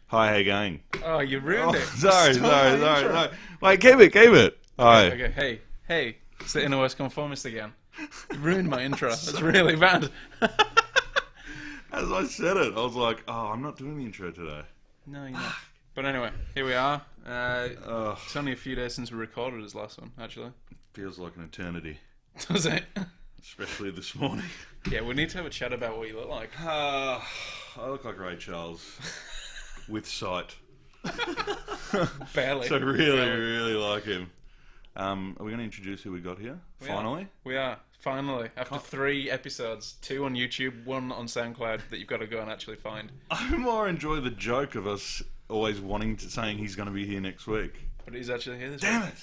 Hi, how you going? Oh, you ruined it. Sorry. Wait, keep it. Hi. Okay. Hey, it's the Inner West Conformist again. You ruined my intro. That's really bad. As I said it, I was like, I'm not doing the intro today. No, you're not. But anyway, here we are. It's only a few days since we recorded his last one, actually. Feels like an eternity. Does it? Especially this morning. Yeah, we need to have a chat about what you look like. I look like Ray Charles. With sight. Barely. So really like him. Are we going to introduce who we got here? Finally? We are. Finally. After 3 episodes. 2 on YouTube, 1 on SoundCloud that you've got to go and actually find. I more enjoy the joke of us always saying he's going to be here next week. But he's actually here this Damn week. it!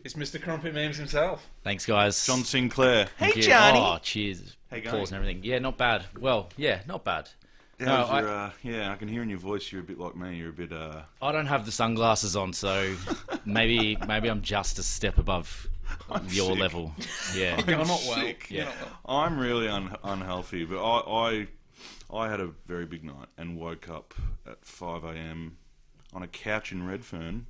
It's Mr. Crumpet Memes himself. Thanks, guys. John Sinclair. Thank you. Johnny. Oh, cheers. How you Applause going? and everything. Yeah, not bad. Well, yeah, not bad. Yeah, I can hear in your voice you're a bit like me. You're a bit. I don't have the sunglasses on, so maybe I'm just a step above your sick. level. Yeah. You're not well. sick. You're Yeah. not well. I'm really unhealthy, but I had a very big night and woke up at 5 a.m. on a couch in Redfern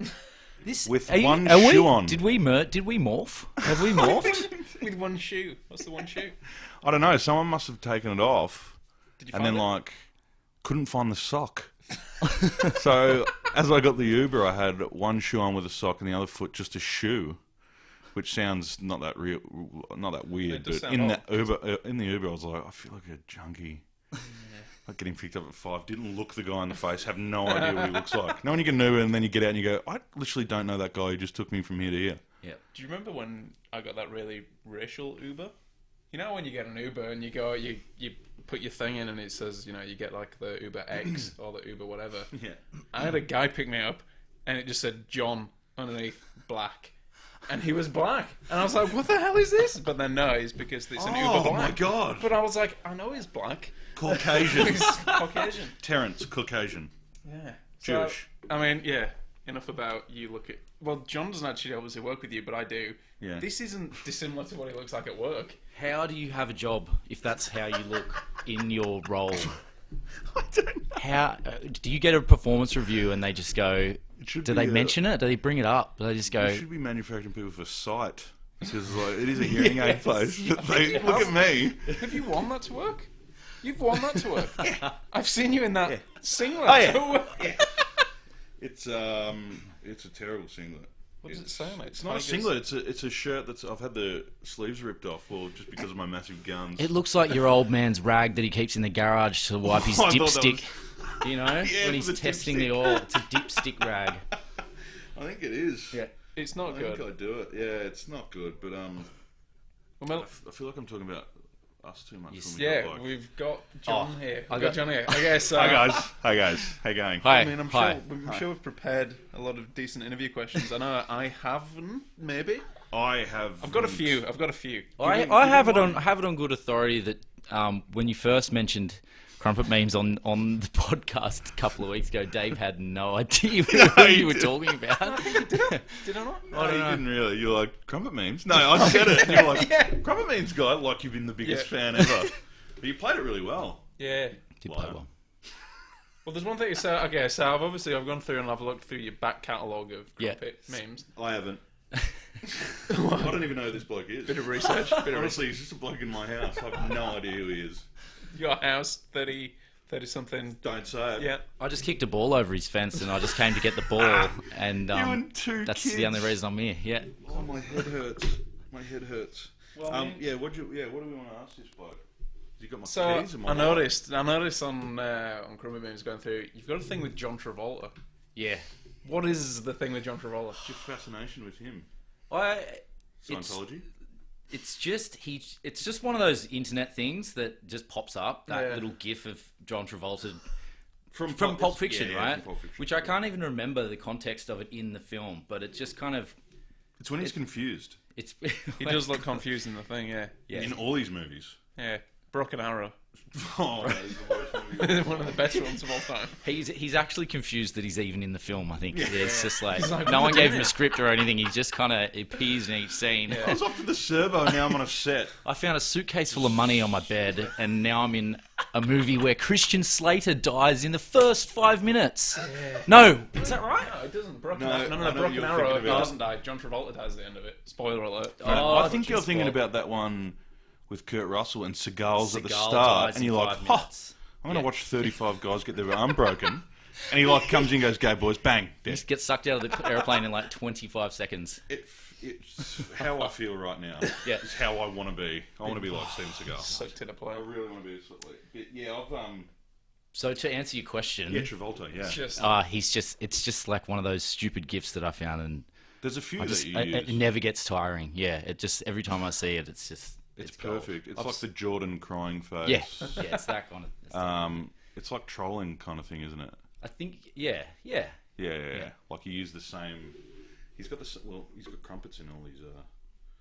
with one shoe on. Did we morph? Have we morphed? With one shoe. What's the one shoe? I don't know. Someone must have taken it off, Did you and find then it? couldn't find the sock. So as I got the Uber, I had one shoe on with a sock and the other foot just a shoe, which sounds not that weird. It does But sound odd. in the Uber, I was like, I feel like a junkie. Like getting picked up at 5. Didn't look the guy in the face. Have no idea what he looks like. No, when you get an Uber and then you get out and you go, I literally don't know that guy who just took me from here to here. Yeah. Do you remember when I got that really racial Uber? You know when you get an Uber and you go, you put your thing in and it says, you get like the Uber X or the Uber whatever. Yeah. I had a guy pick me up and it just said John underneath black. And he was black. And I was like, what the hell is this? But then no, it's because it's an Uber black. Oh my god. But I was like, I know he's black. Caucasian. He's Caucasian. Terrence, Caucasian. Yeah. Jewish. So, I mean, yeah. Enough about you look at... Well, John doesn't actually obviously work with you, but I do. Yeah. This isn't dissimilar to what he looks like at work. How do you have a job if that's how you look in your role? I don't know. How do you get a performance review and they just go? should Do be they mention it? Do they bring it up? Do they just go? We should be manufacturing people for sight. Because it is a hearing aid place. But they look at me. Have you worn that to work? You've worn that to work. I've seen you in that singlet. Oh, yeah. to work. It's a terrible singlet. What does it say on it? It's not a singlet. It's a shirt that's I've had the sleeves ripped off, just because of my massive guns. It looks like your old man's rag that he keeps in the garage to wipe his I thought that dipstick. You know, Yeah, when he's the testing dipstick. the oil, it's a dipstick rag. I think it is. Yeah. It's not I good. think I do it. Yeah, it's not good, but Well, I feel like I'm talking about us too much. Yes. when we yeah, got, like... we've got John here. I We've got got- John here. Okay, so... Hi guys. How you going? Hi. I mean, I'm Hi. sure we've prepared a lot of decent interview questions. I know I haven't, maybe. I have. I've got a few. I have it on good authority that when you first mentioned Crumpet Memes on the podcast a couple of weeks ago, Dave had no idea what you were talking about. Did I not? No, you didn't really. You're like, Crumpet Memes? No, I said it. You're like, Crumpet Memes guy, like you've been the biggest fan ever. But you played it really well. Yeah. Did play well. Well, there's one thing to say. Okay, so I've gone through and I've looked through your back catalogue of Crumpet memes. I haven't. I don't even know who this bloke is. Bit of research. Honestly, he's just a bloke in my house. I have no idea who he is. Your house, 30 something. Don't say it. Yeah. I just kicked a ball over his fence and I just came to get the ball, and You and two that's kids. the only reason I'm here. Yeah. Oh, my head hurts. My head hurts. Well, I mean- yeah. What do we want to ask this bloke? You got my So keys and my I noticed on Crumpet Memes going through, you've got a thing with John Travolta. Yeah. What is the thing with John Travolta? What's your fascination with him? Scientology. It's just one of those internet things that just pops up. That little GIF of John Travolta from Pulp Fiction, yeah, right? from Pulp Fiction. Which I can't even remember the context of it in the film, but it just kind of It's when he's confused. it's. He does look confused in the thing, yeah. In all these movies. Yeah. Broken Arrow. Oh, that is the worst movie. One of the best ones of all time. He's actually confused that he's even in the film. I think it's just like, He's like, no "What one am I gave doing him a script or anything. He just kind of appears in each scene. I was off to the servo and now I'm on a set. I found a suitcase full of money on my bed, and now I'm in a movie where Christian Slater dies in the first 5 minutes. No, is that right? No, it doesn't. Broken No, Arrow. I know Broken what you're Arrow thinking about. doesn't die. John Travolta dies at the end of it. Spoiler alert. I think you're just thinking spoiled. about that one with Kurt Russell and Seagal's at the Seagal start, dies and in you're like, 5 "Ha, minutes." I'm going to watch 35 guys get their arm broken," and he like comes in and goes, "Go boys, bang, dead." Just get sucked out of the airplane in like 25 seconds. It's how I feel right now. Yeah. It's how I want to be. I want to be like Steven Seagal. Sucked in a I plane. really want to be like, yeah, I've So to answer your question, Travolta, yeah. it's just like one of those stupid gifts that I found, and There's a few I that just, you it use. never gets tiring. Yeah, it just every time I see it, it's just It's gold. perfect. It's like the Jordan crying face. Yeah, yeah, it's that kind of. It's like trolling kind of thing, isn't it? I think, yeah. Yeah. Like you use the same. He's got crumpets in all these.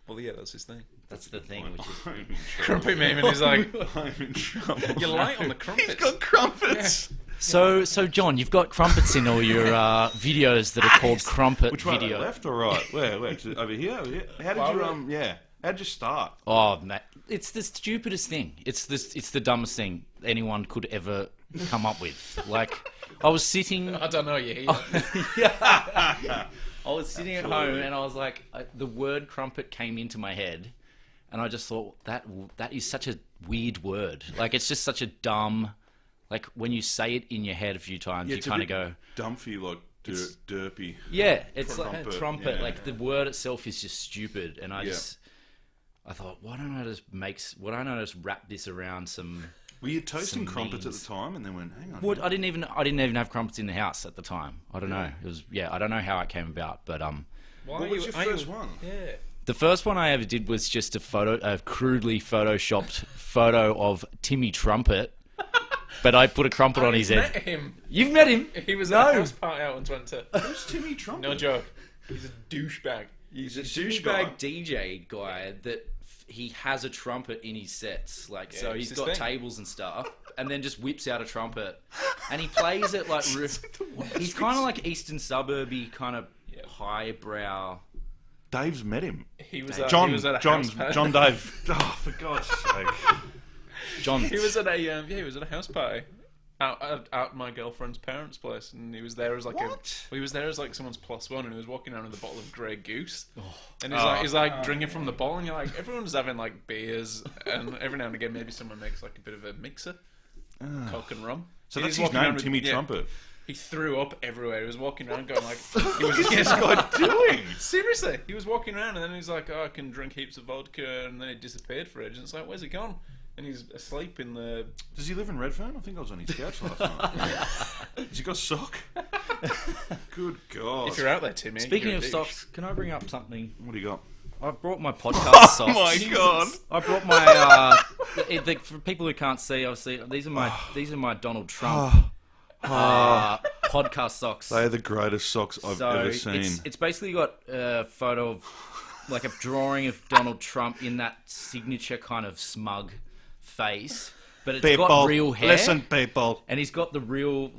Well, yeah, that's his thing. That's the thing. Which is, I'm in trouble. Crumpet meme, and he's like, I'm in trouble. "You're light on the crumpets." He's got crumpets. so John, you've got crumpets in all your videos that are called crumpet Which one? video. Left or right? Where? Over here? Over here? How did you How'd you start? Oh, mate, it's the stupidest thing. It's the dumbest thing anyone could ever come up with. Like, I was sitting. I don't know. You I was sitting at home and I was like, the word crumpet came into my head, and I just thought that is such a weird word. Like, it's just such a dumb. Like, when you say it in your head a few times, you kind of go dumb for you, like derpy. Yeah, it's like a Crumpet, trumpet. yeah. Like, the word itself is just stupid, and I thought, why don't I just wrap this around some. Were you toasting Some crumpets at memes. the time, and then went, hang on? What I didn't even have crumpets in the house at the time. I don't know. It was I don't know how it came about, but What was your first one? Yeah. the first one I ever did was just a crudely photoshopped photo of Timmy Trumpet, but I put a crumpet on his Met head. him. You've met him. He was at a house party out in Twente. Who's Timmy Trumpet? No joke. He's a douchebag. He's a Timmy guy. douchebag DJ guy that he has a trumpet in his sets. Like, so it's he's his got thing. tables and stuff, and then just whips out a trumpet, and he plays it like he's kind of like Eastern Suburby, kind of highbrow. Dave's met him. He was John, he was at a John, house party. John Dave. Oh, for God's sake. John, He was at a house party out my girlfriend's parents' place, and he was there as like he was there as like someone's +1, and he was walking around with a bottle of Grey Goose, and he's like drinking from the bottle, and you're like, everyone's having like beers, and every now and again maybe someone makes like a bit of a mixer, Coke and rum. So He that's was his walking around name, with- Timmy yeah. Trumpet. He threw up everywhere. He was walking around going like, he was What's this guy doing? seriously. He was walking around, and then he's like, "Oh, I can drink heaps of vodka," and then he disappeared for ages. And it's like, where's he gone? And he's asleep in the. Does he live in Redfern? I think I was on his couch last night. Has he got a sock? Good God. If you're out there, Timmy. speaking you're a of douche. socks, can I bring up something? What do you got? I've brought my podcast socks. Oh my God. I brought my for people who can't see, obviously these are my Donald Trump podcast socks. They're the greatest socks I've ever seen. It's basically got a photo of like a drawing of Donald Trump in that signature kind of smug face, but it's got real hair. Listen, people. And he's got the real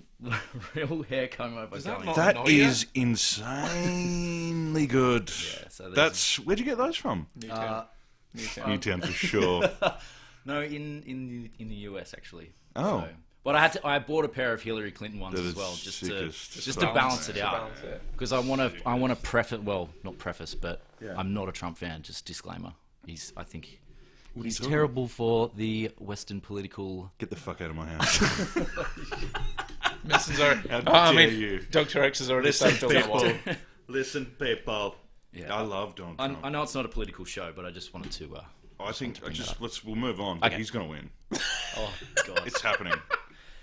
hair coming over. that going. not- That Oh, yeah. is insanely good. Yeah, so there's- That's where'd you get those from? Newtown. Newtown for sure. No, in the US actually. Oh. So, but I bought a pair of Hillary Clinton ones They're as the well, just sickest. to balance it To out. balance it. Because I want to preface, well, not preface, but I'm not a Trump fan. Just disclaimer. I think he's talking terrible for the Western political. Get the fuck out of my house. Messenger. How I dare mean, you. Dr. X has already Listen, started on that wall. people. Listen, people. Yeah. I love Donald Trump. I know it's not a political show, but I just wanted to. I think we'll move on. But Okay. he's gonna win. Oh God! It's happening.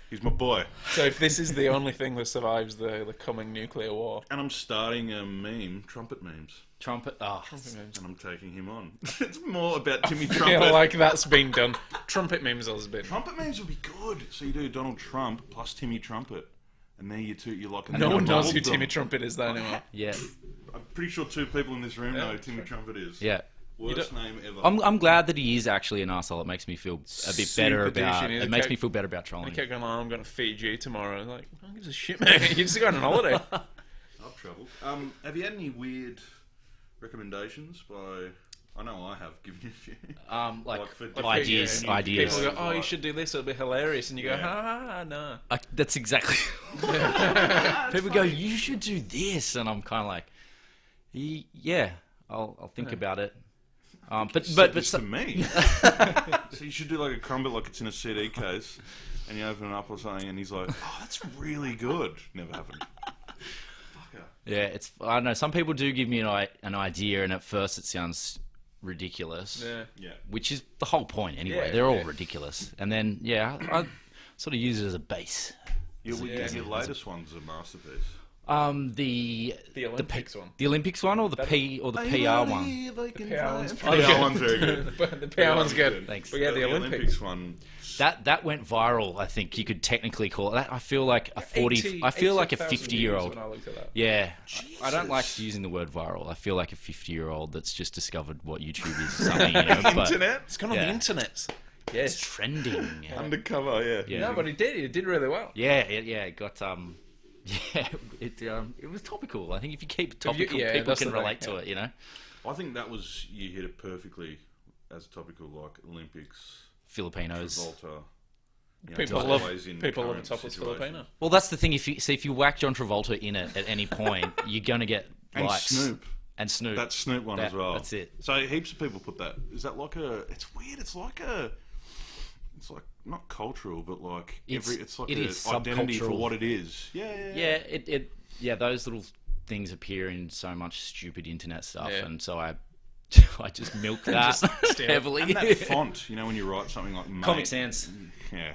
He's my boy. So if this is the only thing that survives the coming nuclear war, And I'm starting a meme, trumpet memes, Trumpet. and I'm taking him on. It's more about Timmy I Trumpet. feel like that's been done. Trumpet memes has been. Trumpet memes would be good. So you do Donald Trump plus Timmy Trumpet, and there you two, you're like. No one knows who Timmy Trumpet is though anymore. Yeah, I'm pretty sure 2 people in this room know who Timmy Trumpet is. yeah. Worst name ever. I'm glad that he is actually an arsehole. It makes me feel a bit better Super about. douchey. It makes me feel better about He trolling. kept going, I'm going to Fiji tomorrow. Like, who gives a shit, man? You just going on holiday. I've travelled. Have you had any weird recommendations by I know I have given you a few. Like ideas. People go, oh, you should do this, it'll be hilarious. And you go, no. That's exactly. People go, you should do this, and I'm kind of like, yeah, I'll think about it. But to me. So you should do like a Crumpet, like it's in a CD case, and you open it up or something, and he's like, oh, that's really good. Never happened. Yeah, I don't know. Some people do give me an idea, and at first it sounds ridiculous. Yeah. Which is the whole point anyway. Yeah, They're all ridiculous. And then, I sort of use it as a base. Your latest one's a masterpiece. The Olympics one. The Olympics one, or the PR one? The PR one's PR one's very good. The PR one's good. Thanks. But yeah, the Olympics one. That went viral. I think you could technically call it that. I feel like a 50-year-old. Yeah, I don't like using the word viral. I feel like a 50-year-old that's just discovered what YouTube is. Something, but internet. It's gone on the internet. Yes, it's trending. Undercover. Yeah. No, but he did. He did really well. Yeah. It got it was topical. I think if you keep it topical, people can relate to it. I think that was you hit it perfectly as topical, like Olympics. Filipinos. Travolta. People love a topless Filipino. Well, that's the thing. If you whack John Travolta in it at any point, you're gonna get likes. And Snoop. That Snoop one as well. That's it. So heaps of people put that. Is that like a? It's weird. It's like not cultural, but like it is identity for subcultural. what it is. Yeah. Those little things appear in so much stupid internet stuff, and so I just milk that heavily. And that font, when you write something like mate, Comic Sans. Yeah.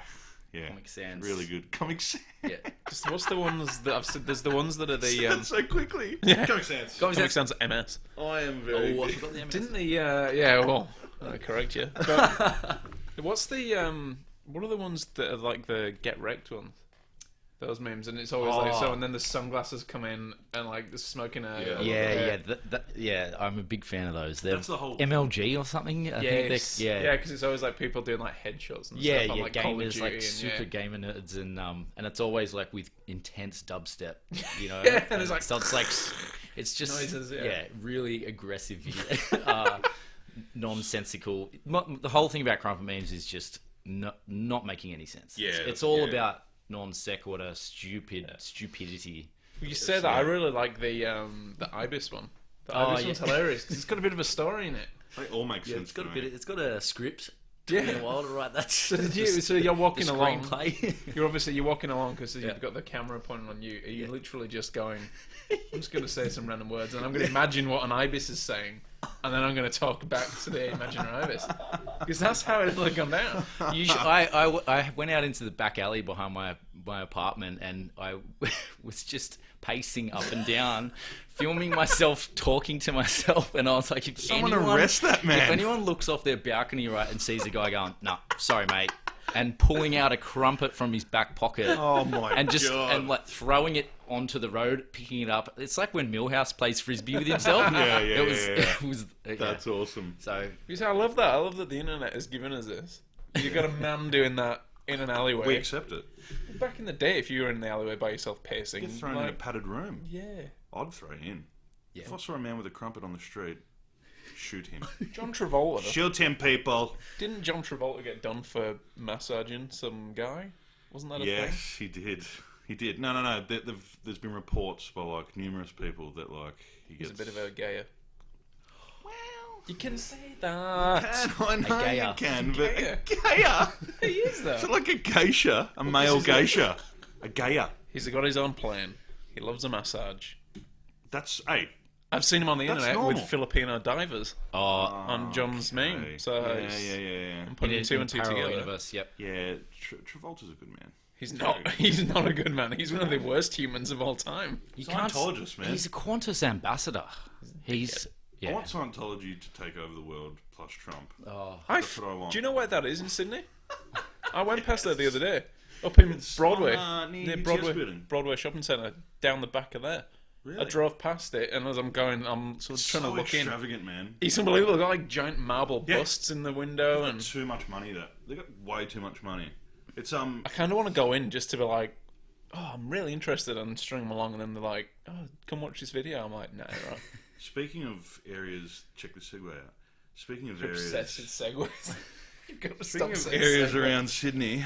Comic Sans. Really good. Comic Sans. Yeah. What's the ones that I've said? There's the ones that are the so quickly. Yeah. Comic Sans. Comic Sans MS. I am very. I forgot the MS. Didn't the I correct you. But what's the what are the ones that are like the get wrecked ones? Those memes, and it's always like so, and then the sunglasses come in and like the smoking I'm a big fan of those. That's the whole MLG or something. I think because it's always like people doing like headshots and stuff on like gamers, like super gamer nerds, and it's always like with intense dubstep, and it's like so it's like it's just noises, really aggressive, nonsensical. The whole thing about Crumpet memes is just not making any sense. It's all about non sequitur, stupidity. You say that. I really like the Ibis one. The Ibis one's hilarious because it's got a bit of a story in it. They all make sense. It's got a script. Yeah, took me a while to write that. So you're walking along. Screenplay. You're walking along because you've got the camera pointing on you. Are you literally just going? I'm just going to say some random words, and I'm going to imagine what an ibis is saying, and then I'm going to talk back to the imaginary ibis, because that's how it'll have gone down. I went out into the back alley behind my apartment, and I was just pacing up and down, filming myself talking to myself, and I was like, if someone arrest that man. If anyone looks off their balcony and sees a guy going, "No, sorry, mate," and pulling out a Crumpet from his back pocket, and like throwing it onto the road, picking it up. It's like when Milhouse plays frisbee with himself. It was That's awesome. So I love that. I love that the internet has given us this. You got a man doing that in an alleyway. We accept it. Back in the day, if you were in the alleyway by yourself pacing, get thrown in a padded room. Yeah, I'd throw in. Yeah. If I saw a man with a Crumpet on the street, shoot him. John Travolta. Shoot him, people. Didn't John Travolta get done for massaging some guy? Wasn't that a thing? Yes, he did. He did. No. There's been reports by like numerous people that like He's a bit of a gayer. Well, you can say that. I know gayer. you can, but a gayer. He is though. It's like a geisha, a male geisha, a gayer. He's got his own plane. He loves a massage. I've seen him on the internet normal. with Filipino divers on John's meme. So I'm putting two and two together. Universe, yep. Yeah, Travolta's a good man. He's not a good man. He's one of the worst humans of all time. He's a Scientologist, man. He's a Qantas ambassador. I want Scientology to take over the world plus Trump. Oh, that's what I want. Do you know where that is in Sydney? I went past there the other day. Up in Broadway. Near Broadway Shopping Centre. Down the back of there. Really? I drove past it, and as I'm going, I'm sort of trying to look in. Extravagant, man. It's unbelievable. They've got like giant marble busts in the window. They've got too much money there. They've got way too much money. It's I kind of want to go in just to be like, oh, I'm really interested, and string them along, and then they're like, oh, come watch this video. I'm like, nah, right. Speaking of areas, check the segue out. Speaking of You're areas, obsessed with segues. You've got to speaking stop of saying areas segue. around Sydney,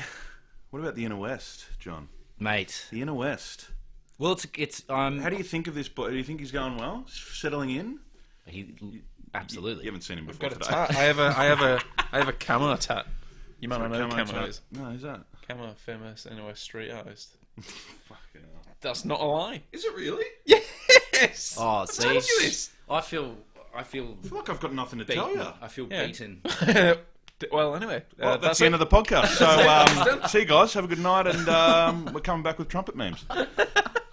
what about the inner west, John? Mate. The inner west. Well, it's How do you think of this boy? Do you think he's going well? Settling in? Absolutely. You haven't seen him I've before got a today. tat. I have a camo tat. You might not know who Camo is. No, who's that? Camo, famous anyway street artist. Fucking hell. That's not a lie. Is it really? Yes. Oh, I see, told you this. I feel I feel like I've got nothing to tell beaten. you. I feel Yeah. beaten. Well, anyway, Well, that's it. the end of the podcast. So, see you guys. Have a good night, and we're coming back with trumpet memes.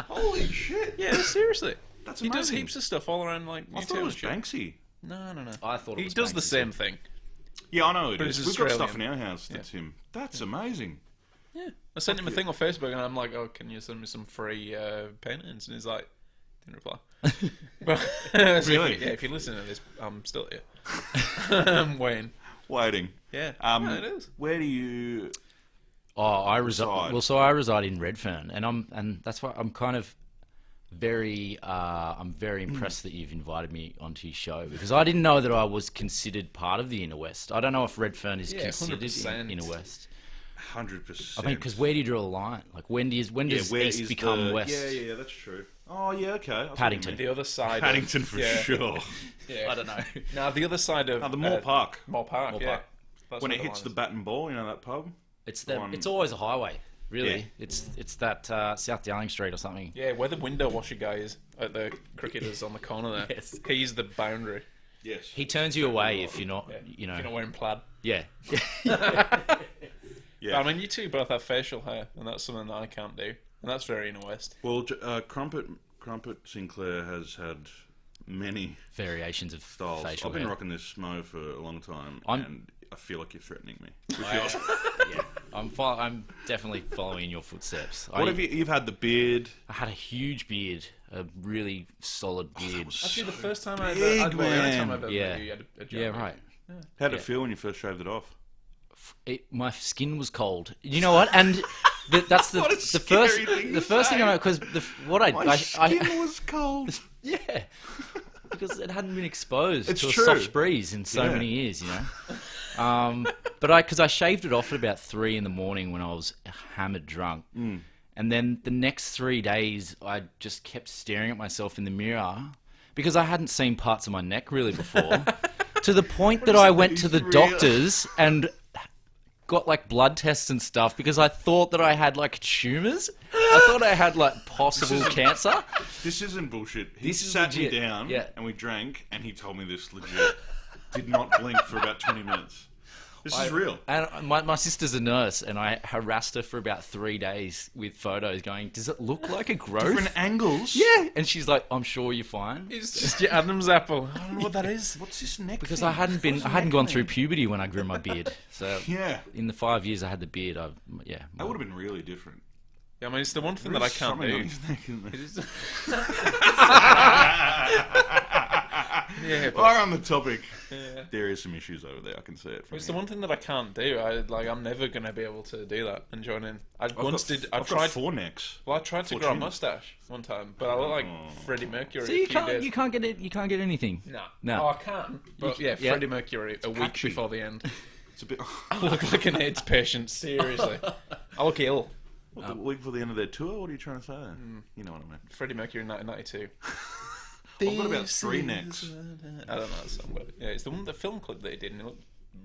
Holy shit! Yeah, seriously. That's He does amazing. heaps of stuff all around like I YouTube thought it was and shit. Banksy. No. I thought it He was does the Banksy same too. thing. Yeah, I know it But is. it's We've got stuff Australian. in our house that's him. That's amazing. Yeah. I sent him a thing on Facebook and I'm like, oh, can you send me some free paintings? And he's like, didn't reply. But, so Really? if you listen to this, I'm still here. I'm waiting. Waiting. Yeah. Yeah, it is. Where do you? Oh, I reside. Reside. Well, so I reside in Redfern, and that's why I'm kind of very impressed that you've invited me onto your show, because I didn't know that I was considered part of the Inner West. I don't know if Redfern is Yeah, considered 100%. Inner West. 100%. I mean, because where do you draw the line? Like when does where East is become the... West? Yeah, that's true. Oh, yeah, okay. I see what you Paddington. mean. The other side. Paddington for sure. Yeah. I don't know. Now the other side of The Moore Park. Moore Park. Moore yeah. Park. That's When where it hits the line bat and ball, you know that pub? It's One- it's always a highway, really. Yeah. It's that South Dowling Street or something. is. Yeah, where the window washer guy is at the cricketers on the corner there. Yes. He's the boundary. Yes. He turns you away if you're not, Yeah. you know. If you're not wearing plaid. Yeah. Yeah. I mean, you two both have facial hair, and that's something that I can't do, and that's very inner west. Well, Crumpet Sinclair has had many Variations of styles. facial I've been hair. rocking this mo for a long time, I'm- and I feel like you're threatening me. Yeah, I'm definitely following in your footsteps. What have you? You've had the beard. I had a huge beard, a really solid beard. Actually, the first time I big, ever, the only man. time I've ever Yeah. met you had a giant Yeah, beard. right. How did Yeah. it feel when you first shaved it off? My skin was cold. You know what? And that's the What a the first scary thing the to first thing say. I because what I My skin was cold. yeah, because it hadn't been exposed It's to true. a soft breeze in so Yeah. many years, you know. But I shaved it off at about 3 a.m. when I was hammered drunk, and then the next 3 days I just kept staring at myself in the mirror because I hadn't seen parts of my neck really before, to the point that I went to the Real. doctors and got like blood tests and stuff because I thought that I had like tumors. I thought I had like possible cancer. This isn't bullshit. He This is sat me legit. down, Yeah. and we drank, and he told me this legit. Did not blink for about 20 minutes. This is real. And my sister's a nurse, and I harassed her for about 3 days with photos going, does it look like a growth? Different angles. Yeah. And she's like, I'm sure you're fine. It's just your Adam's apple. I don't know what that is. What's this neck? Because thing? I hadn't gone through puberty when I grew my beard. So Yeah, in the 5 years I had the beard, that would have been really different. Yeah, I mean, it's the one thing that I can't Something on do. his neck, isn't there? It is- yeah, but While on the topic, there is some issues over there. I can see it. From it's the here. one thing that I can't do. I'm never gonna be able to do that and join in. I I've once got, did. I I've got tried. 4 necks. Well, I tried to Four grow a chins. mustache one time, but I look like Freddie Mercury. so a you few days. can't get it. You can't get anything. No, No. Oh, I can. But yeah, Yeah. Freddie Mercury a week patchy. before the end. It's a bit. I look like an AIDS patient. Seriously, I look ill. What, the week before the end of their tour? What are you trying to say? You know what I mean. Freddie Mercury, 1992. I've got about 3 necks. I don't know that song, but yeah, it's the film clip that he did, and he looked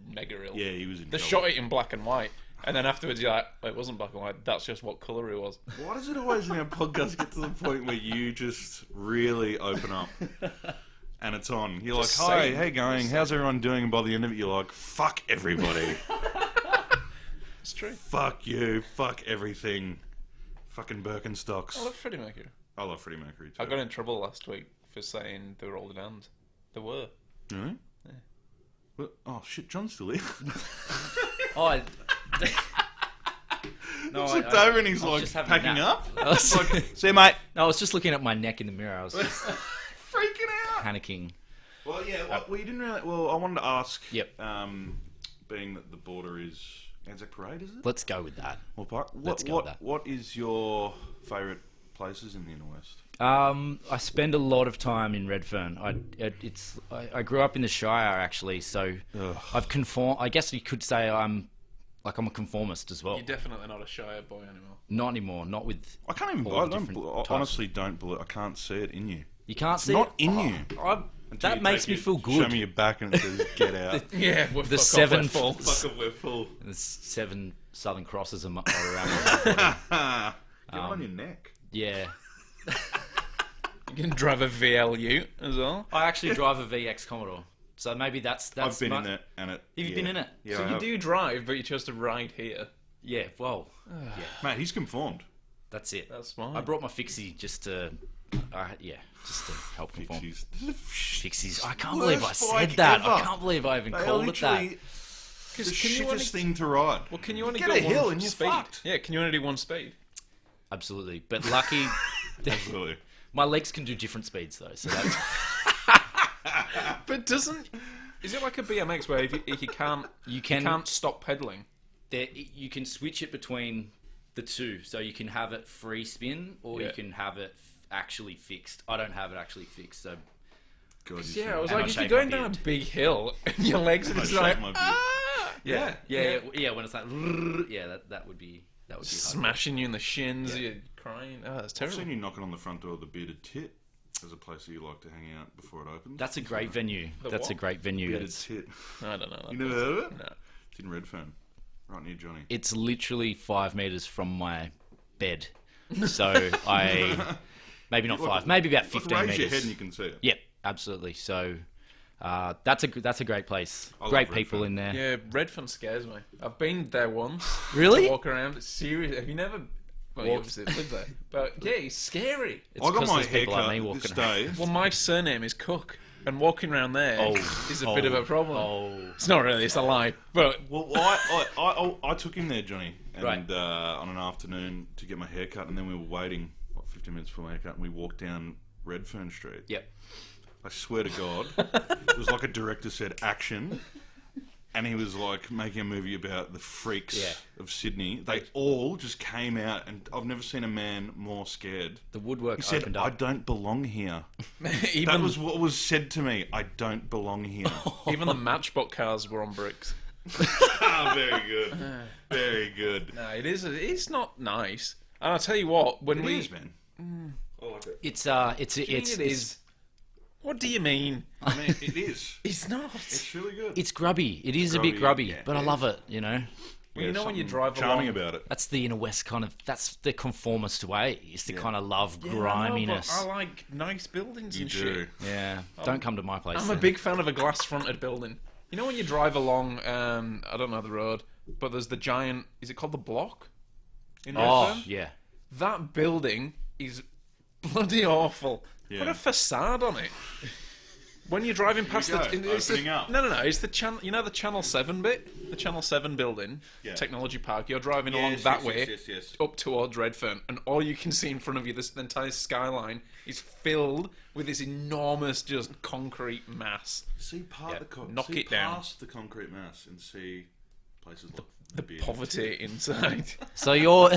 mega ill. Yeah, he was in. They trouble. shot it in black and white, and then afterwards you're like, it wasn't black and white. That's just what colour it was. Why does it always in our podcast get to the point where you just really open up and it's on? You're Just like, hi, saying. hey going, how's everyone doing? And by the end of it, you're like, fuck everybody. It's true. Fuck you. Fuck everything. Fucking Birkenstocks. I love Freddie Mercury. I love Freddie Mercury too. I got in trouble last week for saying they were older bands. They were. Really? Yeah. Well, oh shit, John's still here. Oh, I, no, He's looked over and he's I was like just having a packing nap. up. I was, Like, see you, mate. no, I was just looking at my neck in the mirror. I was just Freaking out. panicking. Well, yeah. Well, you didn't really. Well, I wanted to ask. Yep. Being that the border is Anzac Parade, is it? Let's go with that. Or Park? Let's go with that. What is your favourite places in the inner west? I spend a lot of time in Redfern. I grew up in the Shire actually, so I've conformed. I guess you could say I'm a conformist as well. You're definitely not a Shire boy anymore. Not anymore. Not with. I can't even. all I the don't, different I types. honestly don't believe. I can't see it in you. You can't see Not it? in you. Until That you makes take me your- feel good. Show me your back and it says "Get out." Yeah, we're The fuck off, we're 7 full. Fuck off, we're full. There's 7 Southern Crosses are around my body. Get on your neck. Yeah. You can drive a VL Ute as well. I actually drive a VX Commodore, so maybe that's. I've been in it, and it. Have you been in it? Yeah, So I you have. do drive, but you chose to ride here. Yeah. Well, Mate, he's conformed. that's it. That's fine. I brought my fixie just to, just to help conform. Pixies. Fixies. I can't Worst believe I bike said that. I ever. can't believe I even They are called it that. literally the can you only- shittest thing to ride. Well, can you only Get go a hill one and you're speed? fucked. Yeah, can you only do one speed? Absolutely, but lucky. Absolutely. My legs can do different speeds though, so that's But doesn't... Is it like a BMX where if you can't... You can- can't stop pedaling? there. You can switch it between the two, so you can have it free spin or Yeah. you can have it actually fixed. I don't have it actually fixed, so God, Yeah, I was And like, I if you're shave going my down a beard. big hill and your legs are I just shave like... my beard. "Ah!" yeah. When it's like, that would be hard. Smashing you in the shins, you're crying. Oh, that's I've seen terrible. you knocking on the front door of the Bearded Tit as a place that you like to hang out before it opens. That's a great venue. That's a what? great venue. Bearded It's, Tit. I don't know. You never heard of it? No. It's in Redfern, right near Johnny. it's literally 5 meters from my bed, so maybe not 5, maybe about 15 raise meters. your head and you can see it. Yep, absolutely. So that's a great place. I love Great people Redfern. in there. Yeah, Redfern scares me. I've been there once. Really? To walk around. It's serious. Have you never... Well, you obviously live there. But yeah, it's scary. It's I got 'cause my there's people like me haircut walking this around. day. Well, my surname is Cook, and walking around there is a bit of a problem. Oh, It's not really, it's a lie. But Well, I took him there, Johnny, and Right. on an afternoon to get my haircut, and then we were waiting 15 minutes for my haircut, and we walked down Redfern Street. yep. I swear to God, it was like a director said action, and he was like making a movie about the freaks Yeah. of Sydney. They all just came out, and I've never seen a man more scared. The woodwork He said, opened "I up. don't belong here." even, That was what was said to me. I don't belong here. even the Matchbox cars were on bricks. Ah, very good, very good. No, it's not nice. And I'll tell you what, when It we... is, man. I like it. It's it is. What do you mean? I mean, it is. It's not. It's really good. it's grubby. It is a bit grubby, yeah, but I yeah. love it. You know, Well, you know when you something drive charming along... about it. that's the inner west kind of. That's the conformist way. Is to kind of love Yeah, I know, griminess. but I like nice buildings You and do. shit. Yeah, don't come to my place. I'm a then. big fan of a glass-fronted building. You know when you drive along, I don't know the road, but there's the giant... Is it called the Block? In Oh Redfern? yeah, That building is bloody awful. Put Yeah. a facade on it. When you're driving past go, it's opening up. No, it's the channel. You know the Channel 7 bit, the Channel 7 building, Yeah. Technology Park. You're driving along Yes, that yes, way yes. up towards Redfern, and all you can see in front of you, the entire skyline, is filled with this enormous, just concrete mass. See part Yeah, knock it down. past the concrete mass and see places like The Bearded poverty inside. So your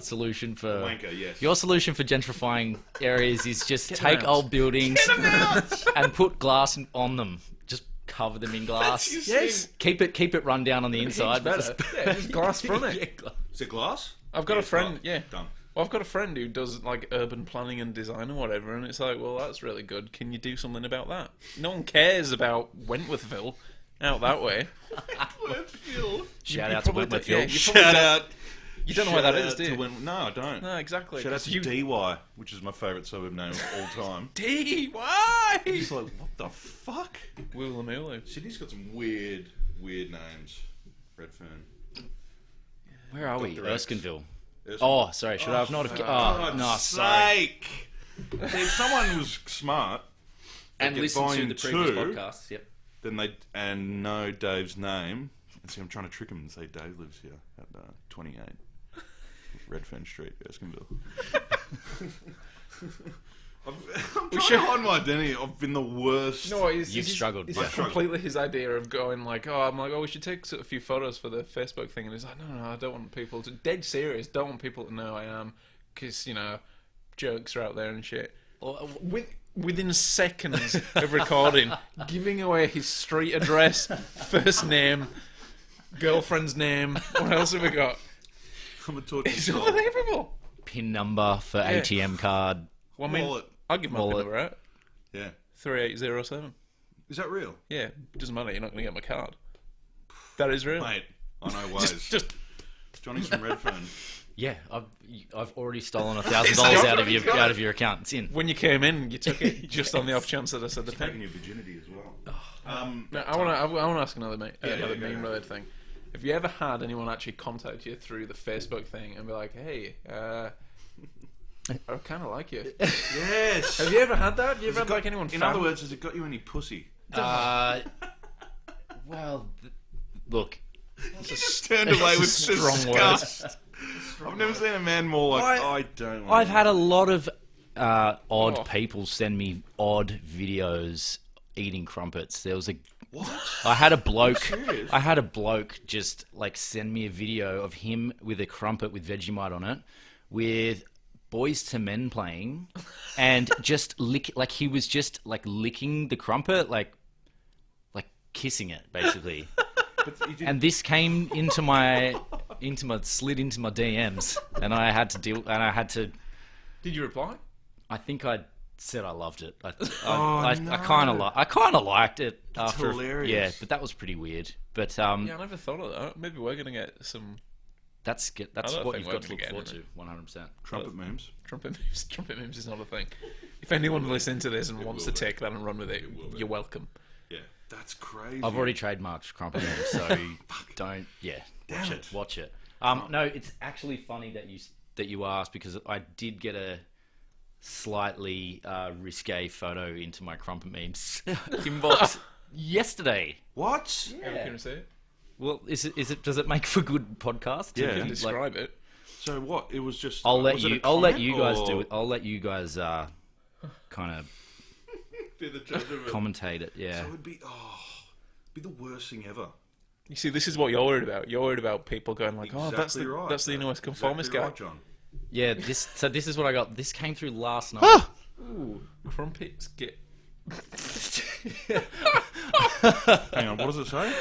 solution for Wanker, yes. your solution for gentrifying areas is just them take out. old buildings and put glass on them. Just cover them in glass. Yes. Keep it run down on the inside. but better. just- Yeah, just glass from it. Yeah, gla- Is it glass? I've got a friend. Yeah. Done. Well, I've got a friend who does like urban planning and design or whatever, and it's like, well, that's really good. Can you do something about that? No one cares about Wentworthville out that way. Shout You out to probably Wentworth don't- yeah, Hill. you probably Shout don't- out. You don't know where that is, do you? No, I don't. No, exactly. Shout out to You- DY, which is my favourite suburb name of all time. D. Why? It's like, what the fuck? Woolamulu. Sydney's got some weird names. Redfern. Where are we? Dr. X. Erskineville. Erskine. Oh, sorry. Should I have not have? For Oh, no, God's sorry. sake. If someone was smart And get listen to volume the previous 2, podcasts. Yep. then they and know Dave's name. And see, I'm trying to trick him and say Dave lives here at 28 Redfern Street, Erskineville. I'm trying to hide my identity. I've been the worst. You know what? It's, You've it's, struggled. It's Yeah. completely his idea of going like, we should take a few photos for the Facebook thing, and he's like, no, I don't want people to. Dead serious. Don't want people to know I am because jokes are out there and shit. Within seconds of recording, giving away his street address, first name, girlfriend's name. What else have we got? It's unbelievable. PIN number for ATM card. Well, I mean, Wallet. I'll give my PIN number out. Yeah. 3807. Is that real? Yeah, doesn't matter. You're not going to get my card. That is real. Mate, I know ways. Just Johnny's from Redfern. Yeah, I've already stolen $1,000 out of your account. It's in. when you came in, you took it just on the off chance that I said the Taking PIN. your virginity as well. No, I want to ask another meme related thing. Have you ever had anyone actually contact you through the Facebook thing and be like, "Hey, I kind of like you." Yes. Have you ever had that? Have you ever had like anyone? In other words, has it got you any pussy? Look, Turned away with strong disgust. I've never seen a man more like, I don't like I've had a lot of odd Oh. people send me odd videos eating crumpets. There was What? I had a bloke. serious? I had a bloke just like send me a video of him with a crumpet with Vegemite on it, with Boys to Men playing, and just like he was just like licking the crumpet, like kissing it basically. And this came slid into my DMs, and I had to. Did you reply? I think I said I loved it. I no. kind of liked it. That's after hilarious. Yeah, but that was pretty weird. But Yeah, I never thought of that. Maybe we're gonna get some that's I what don't you've think got we're to gonna look get forward to. into 100%. Trumpet memes. trumpet memes. Trumpet memes is not a thing. If anyone listening to this and wants to take that and run with it, you're welcome. Yeah. That's crazy. I've already trademarked crumpet memes, so don't. Yeah, Damn it. watch it. No, it's actually funny that you asked, because I did get a slightly risque photo into my crumpet memes inbox yesterday. What? Yeah. Can you say it? Well, is it? Does it make for good podcast? Yeah. You can Like- describe it. So what? It was just. I'll let was it you. a I'll let comment you guys or- do it. I'll let you guys kind of Be the judge of it. commentate it. Yeah. So it'd be be the worst thing ever. You see, this is what you're worried about. You're worried about people going like, "Oh, that's Exactly the right. that's the newest conformist Exactly guy." right, John. Yeah. This is what I got. This came through last night. Ooh, crumpets get. Hang on. What does it say?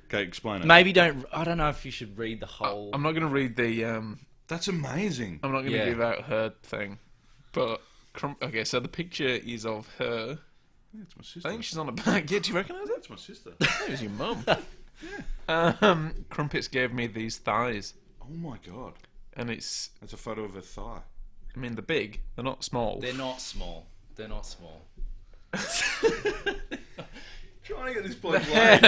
Okay, explain it. Maybe don't. I don't know if you should read the whole. I'm not going to read the. That's amazing. I'm not going to Yeah. give out her thing, but okay. So the picture is of her. Yeah, it's my sister. I think she's on a back. Yeah, do you recognise it? That's my sister. It was your mum. Crumpets gave me these thighs, Oh my god. and it's. That's a photo of her thigh. I mean, they're big. They're not small. They're not small. They're not small. Trying to get this bloke yeah.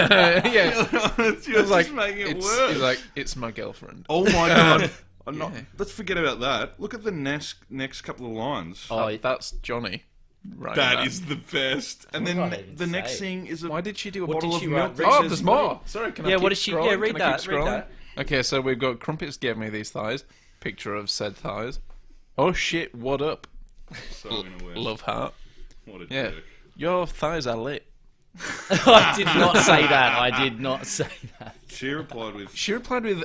It's just Like, making it it's, worse. it's like it's my girlfriend. Oh my god. I'm not, Yeah. Let's forget about that. Look at the next couple of lines. Oh, That's Johnny. Right. That is the best. And What then did I even the next say? thing is a Why did she do a What bottle did of she milk? write? Oh, Says there's more. Sorry, can I Yeah, keep what did she- scrolling? yeah, read Can I that, keep read scrolling? that. Okay, so we've got Crumpets gave me these thighs. Picture of said thighs. Oh shit, what up? so in a way. Love heart. What a Yeah. jerk. Your thighs are lit. I did not say that. I did not say that. She replied with, She replied with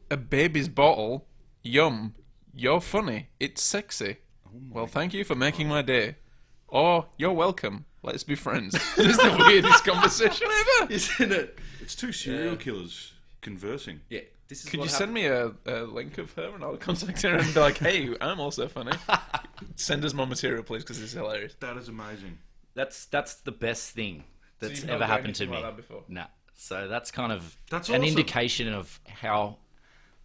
a baby's bottle. Yum. You're funny. It's sexy. Well, thank you for making my day. Oh, you're welcome. Let's be friends. This is the weirdest conversation ever. Isn't it? it's two serial killers conversing. Yeah. This is Could what you send me a link of her and I'll contact her and be like, hey, I'm also funny. Send us more material, please, because this is hilarious. That is amazing. That's the best thing that's you've not ever got happened to anything me. like that before? Nah. So that's kind of That's an awesome. indication of how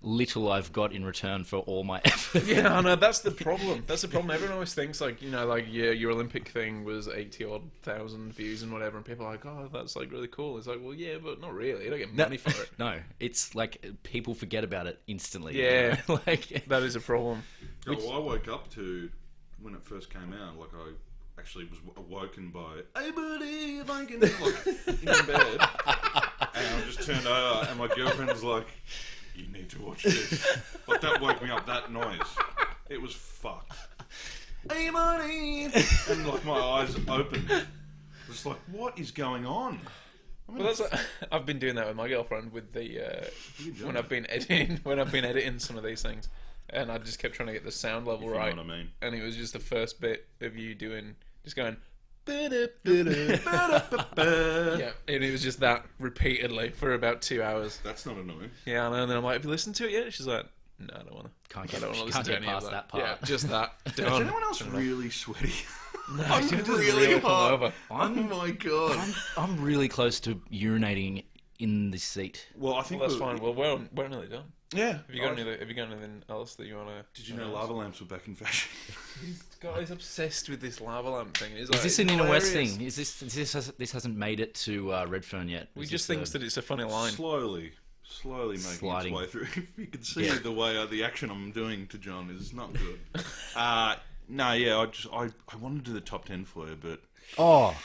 little I've got in return for all my effort. Yeah, I know, that's the problem. That's the problem. Everyone always thinks, like, like, yeah, your Olympic thing was 80-odd thousand views and whatever, and people are like, oh, that's, like, really cool. It's like, well, yeah, but not really. You don't get money for it. No, it's like people forget about it instantly. Yeah. You know? Like That is a problem. Oh, well, I woke up to, when it first came out, like I actually was awoken by, hey buddy, like in bed. And I just turned over and my girlfriend was like, you need to watch this. Like that woke me up, that noise. It was fucked. Hey buddy! And like my eyes opened. Just like, what is going on? I mean, Well, that's I've been doing that with my girlfriend with the when I've been editing some of these things, and I just kept trying to get the sound level If you know right. what I mean. And it was just the first bit of you just going. Yeah, and it was just that repeatedly for about 2 hours. That's not annoying. Yeah, I know. And then I'm like, have you listened to it yet? She's like, no, I don't want to. Can't I get, don't want to listen can't to get any of past that part. Yeah, just that. Is Done. anyone else really sweaty? No, I'm it's just really real hot. hungover. Oh my god. I'm really close to urinating in the seat. Well, I think Well, that's fine. Well, we're nearly done. Yeah. Have you got anything else that you want to? Did you know lava lamps were back in fashion? He's obsessed with this lava lamp thing. Is Is this an inner west thing? Is this hasn't made it to Redfern yet? We just think that it's a funny line. Slowly making Sliding. its way through. If you can see the way the action I'm doing to John is not good. No, yeah, I wanted to do the top 10 for you, but Oh,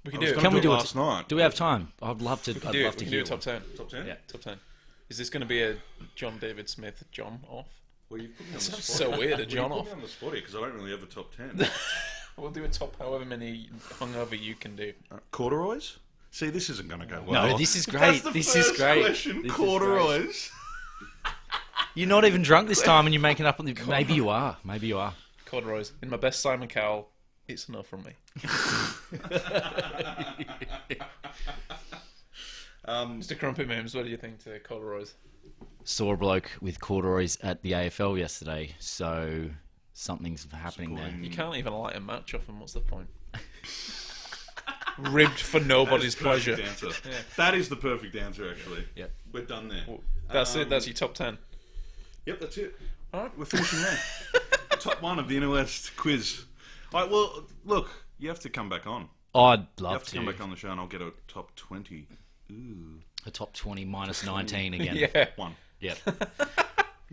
We can I was do it. gonna Can we do it last night. do we have time? I'd love to. We can I'd do love it. to We can do hear a top 10. Top 10? Yeah. Top 10. Is this going to be a John David Smith John off? Well, you put me on the Sounds spot. so weird, a Well, John you put off. me on the spot because I don't really have a top 10. We'll do a top however many hungover you can do. Corduroys? See, this isn't going to go well. No, this is That's great. the This first is great. question. This is Corduroys. You're not even drunk this time, and you're making up on the. Maybe you are. Maybe you are. Corduroys. In my best Simon Cowell, it's enough from me. Mr. Crumpet Memes, what do you think to corduroys? Saw a bloke with corduroys at the AFL yesterday, so something's happening there. You can't even light a match off them, what's the point? Ribbed for nobody's pleasure. Answer. Yeah. That is the perfect answer, actually. Yep. We're done there. Well, that's it, that's your top 10. Yep, that's it. Alright. We're finishing there. Top 1 of the Inner West quiz. All right, well, look, you have to come back on. I'd You love have to come back on the show and I'll get a top 20. Ooh. A top 20 minus 19 again. Yeah. 1. Yep.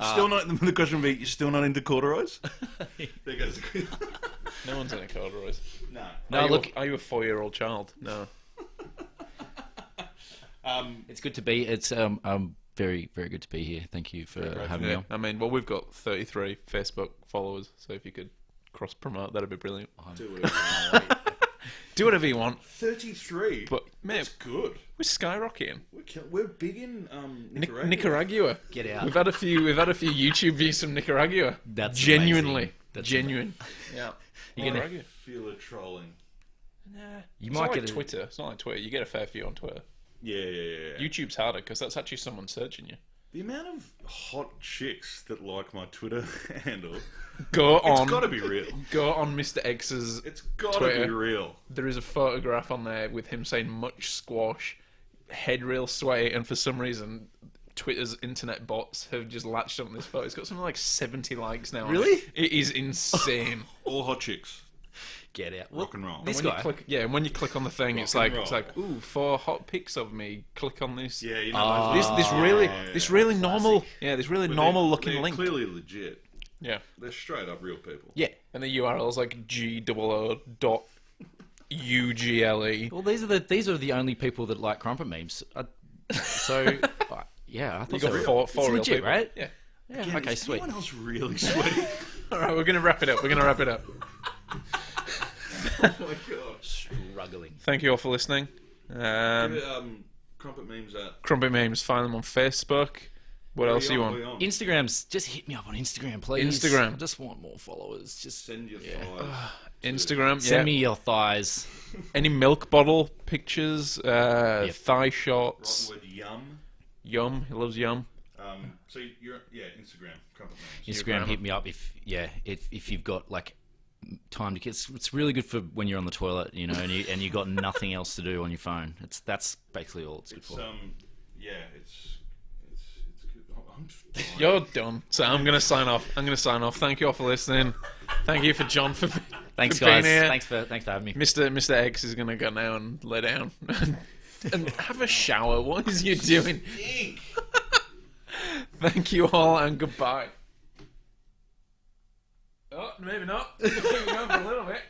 You're still not, the question would be, you're still not into corduroys? There goes the quiz. No one's in a corduroys. No. No, look, Are you a 4-year-old child? No. it's good to be. It's very, very good to be here. Thank you for having me Yeah. on. I mean, well, we've got 33 Facebook followers, so if you could cross-promote, that'd be brilliant. Do whatever you want. Do whatever you want. 33? But, mate, That's good. we're skyrocketing. We're big in Nicaragua. Nicaragua. Get out. We've had a few YouTube views from Nicaragua. That's genuinely. amazing. That's Genuine. Yeah. You're gonna- Nicaragua. Feel it trolling. Nah. You It's might not get like a- Twitter. It's not like Twitter. You get a fair few on Twitter. Yeah. YouTube's harder because that's actually someone searching you. The amount of hot chicks that like my Twitter handle, It's got to be real. Go on Mr. X's. It's got to Twitter. be real. There is a photograph on there with him saying much squash, head real sweaty, and for some reason Twitter's internet bots have just latched on this photo. It's got something like 70 likes now. on Really? It is insane. All hot chicks. Get out. Rock and roll. This when guy. you click, and when you click on the thing, Rock it's and like, roll. ooh, 4 hot pics of me. Click on this. Yeah, you know. This really normal, this really normal looking they're link. clearly legit. Yeah, They're straight up real people. Yeah. and the URL is like g00.ugle. Well, these are the only people that like Crumpet memes. Yeah, I thought You got so. four It's real legit, people. right? Yeah. Yeah. Again, Okay, is sweet. anyone else really sweaty? All right, we're gonna wrap it up. Oh my god. Struggling. Thank you all for listening. Give it, Crumpet memes at. Crumpet Memes, find them on Facebook. What else do you want? Instagram's just hit me up on Instagram, please. Instagram. I just want more followers. Just Send your thighs. Instagram, send me your thighs. any milk bottle pictures, thigh shots. Right word yum. Yum, he loves yum. So you're Instagram. Crumpet memes. Instagram, hit me up if you've got like time to get. It's really good for when you're on the toilet, you know, and you got nothing else to do on your phone. That's basically all it's good It's for. it's good. I'm dying. You're done. So I'm gonna sign off. Thank you all for listening. Thank you for John for Thanks, for being guys. here. Thanks for having me. Mr. X is gonna go now and lay down and have a shower. What is you doing? Thank you all and goodbye. Oh, maybe not. Keep going for a little bit.